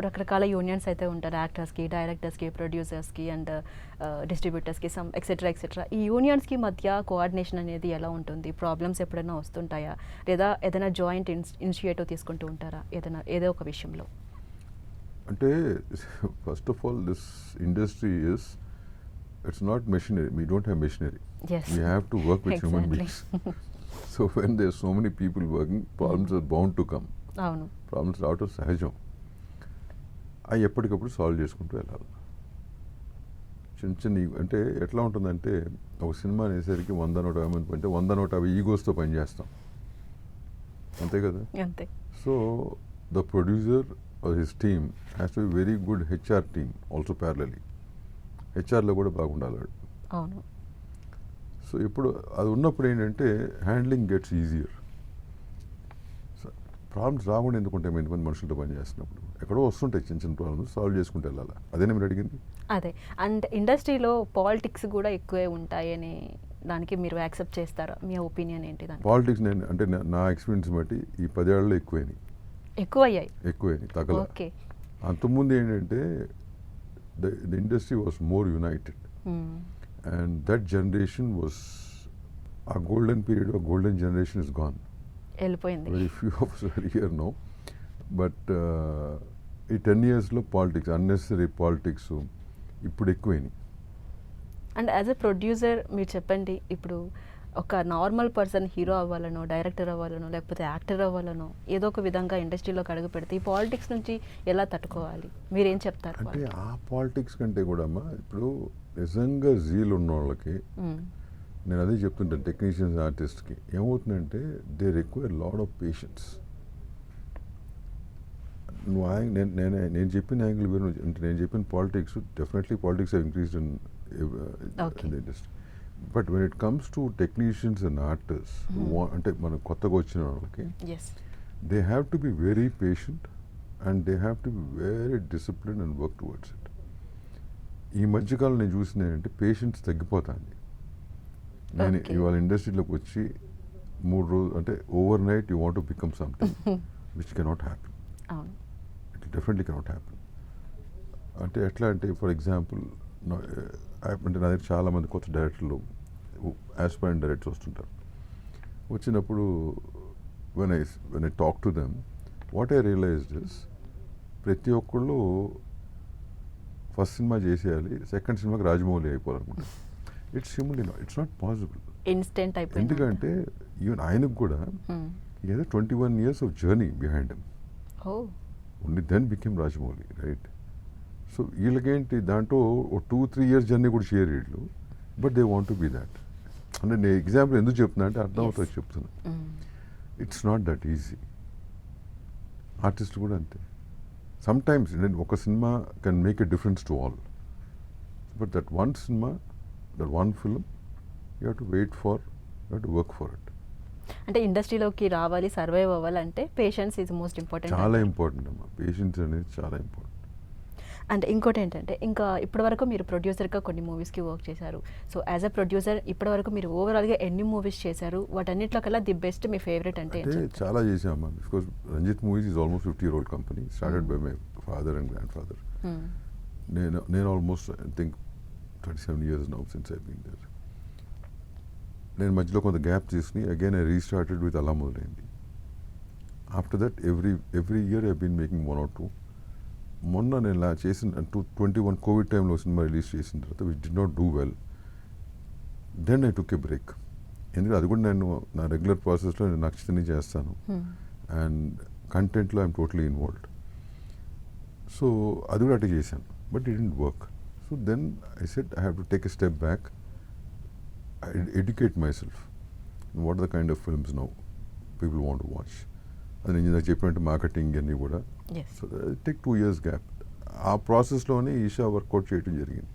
రకరకాల యూనియన్స్ అయితే ఉంటారు. యాక్టర్స్‌కి, డైరెక్టర్స్‌కి, ప్రొడ్యూసర్స్‌కి అండ్ డిస్ట్రిబ్యూటర్స్‌కి ఎక్సెట్రా, ఎక్సెట్రా. ఈ యూనియన్స్‌కి మధ్య కోఆర్డినేషన్ అనేది ఎలా ఉంటుంది? ప్రాబ్లమ్స్ ఎప్పుడైనా వస్తుంటాయా? లేదా ఏదైనా జాయింట్ ఇనిషియేటివ్ తీసుకుంటూ ఉంటారా? ఏదో ఒక విషయంలో? అంటే first of all this industry is it's not machinery. We don't have machinery. Yes. We have to work with human exactly. Beings. So when there so many people working, problems are bound to come. అవును. Problems రావటం సహజం. అవి ఎప్పటికప్పుడు solve చేసుకుంటూ వెళ్ళాలి. చిన్న చిన్న అంటే ఎట్లా ఉంటుందంటే ఒక సినిమా అనేసరికి 100-150 మంది అంటే 100-150 ఈగోస్తో పనిచేస్తాం, అంతే కదా. అంతే. So the producer or his team has to be very good HR team also parallelly. హెచ్ఆర్లో కూడా బాగుండాలి వాడు. అవును. సో ఇప్పుడు అది ఉన్నప్పుడు ఏంటంటే హ్యాండ్లింగ్ గెట్స్ ఈజియర్. ప్రాబ్లమ్స్ రాకుండా ఎందుకుంటే ఎంతమంది మనుషులతో పని చేస్తున్నప్పుడు ఎక్కడో వస్తుంటాయి చిన్న చిన్న ప్రాబ్లమ్స్, సాల్వ్ చేసుకుంటూ వెళ్ళాలి. అదేనా మీరు అడిగింది? అదే. అండ్ ఇండస్ట్రీలో పాలిటిక్స్ కూడా ఎక్కువే ఉంటాయని దానికి మీరు యాక్సెప్ట్ చేస్తారా? మీ ఒపీనియన్ ఏంటి దానికి? పాలిటిక్స్ నేను అంటే నా ఎక్స్పీరియన్స్ బట్టి ఈ 10 ఏళ్లలో ఎక్కువైనాయి, తగల. ఓకే. అంతకుముందు ఏంటంటే the industry was more United and that generation was ఆ గోల్డెన్ పీరియడ్, ఆ గోల్డెన్ జనరేషన్ ఇస్ గాన్. వెళ్ళిపోయింది. Very few of us are here now. But ఈ 10 yearsలో పాలిటిక్స్, అన్నెసరీ పాలిటిక్స్ ఇప్పుడు ఎక్కువైనాయి. అండ్ యాజ్ ఎ ప్రొడ్యూసర్ మీరు చెప్పండి, ఇప్పుడు ఒక నార్మల్ పర్సన్ హీరో అవ్వాలనో, డైరెక్టర్ అవ్వాలనో, లేకపోతే యాక్టర్ అవ్వాలనో ఏదో ఒక విధంగా ఇండస్ట్రీలోకి అడుగు పెడితే ఈ పాలిటిక్స్ నుంచి ఎలా తట్టుకోవాలి? మీరేం చెప్తారు? అంటే ఆ పాలిటిక్స్ కంటే కూడా అమ్మా ఇప్పుడు నిజంగా జీల్ ఉన్న వాళ్ళకి నేను అదే చెప్తుంటాను, టెక్నీషియన్స్, ఆర్టిస్ట్కి ఏమవుతుందంటే they require lot of patience. నేను చెప్పిన యాంగిల్ వేరు, అంటే నేను చెప్పిన politics definitely politics have increased in the industry. But when it comes to technicians and artist అంటే మన కొత్తగా వచ్చిన వాళ్ళకి they have to be very patient and they have to be very discipline and work towards it. ఈ మధ్యకాలం నేను చూసింది ఏంటంటే పేషెన్స్ తగ్గిపోతుంది. నేను ఇవాళ ఇండస్ట్రీలోకి వచ్చి 3 రోజులు అంటే over night you want to become something which cannot happen. It definitely cannot happen. అంటే ఎట్లా అంటే ఫర్ ఎగ్జాంపుల్ అంటే నా దగ్గర చాలామంది కొత్త డైరెక్టర్లు, ఆస్పైరెంట్ డైరెక్టర్స్ వస్తుంటారు. వచ్చినప్పుడు when I talk to them what I realized is ప్రతి ఒక్కళ్ళు ఫస్ట్ సినిమా చేసేయాలి, సెకండ్ సినిమాకి రాజమౌళి అయిపోవాలనుకుంటారు. It's not possible. ఇన్స్టెంట్ అయిపోయింది. ఎందుకంటే ఈవెన్ ఆయనకు కూడా ఏదో 21 years of journey behind him. Only then became Rajamouli, right? So వీళ్ళకేంటి దాంట్లో 2-3 years జర్నీ కూడా షేర్ వీళ్ళు, but they want to be that. అంటే నేను ఎగ్జాంపుల్ ఎందుకు చెప్తున్నా అంటే అర్థం అవుతుంది చెప్తున్నా. It's not that easy. Artist కూడా అంతే. సమ్ టైమ్స్ ఒక cinema can make a difference to all, but that one cinema, that one film you have to wait for, you have to work for it. అంటే ఇండస్ట్రీలోకి రావాలి, survive అవ్వాలంటే patience is most important. చాలా important అమ్మా, patience అనేది చాలా important. And ఇంకోటి ఏంటంటే ఇంకా ఇప్పటివరకు మీరు ప్రొడ్యూసర్గా కొన్ని మూవీస్కి వర్క్ చేశారు. సో యాజ్ అ ప్రొడ్యూసర్ ఇప్పటివరకు మీరు ఓవరాల్గా ఎన్ని మూవీస్ చేశారు? వాటన్నిటిలో కల్లా ది బెస్ట్ మీ ఫేవరెట్ అంటే చాలా చేసామా. Because Ranjith movies is almost 50-year-old company, started by my father and grand father. నేను almost I think 37 years now since I been there. నేను మధ్యలో కొంత గ్యాప్ తీసుకుని అగైన్ ఐ రీస్టార్టెడ్ విత్ అలా మొదలైంది. After that every year I been making 1 or 2. మొన్న నేను ఇలా చేసిన 2021 కోవిడ్ టైంలో సినిమా రిలీజ్ చేసిన తర్వాత which did not do well, then I took a break. ఎందుకంటే అది కూడా నేను నా రెగ్యులర్ ప్రాసెస్లో నేను నచ్చితేనే చేస్తాను అండ్ కంటెంట్లో ఐఎమ్ టోటలీ ఇన్వాల్వ్డ్. సో అది కూడా అటు చేశాను, but it didn't work. So then I said I have to take a step back, educate myself. What are the kind of films now people want to watch? అది నేను చెప్పినట్టు marketing అన్నీ కూడా. So take 2 years gap. ఆ ప్రాసెస్లోనే Isha work out చేయడం జరిగింది.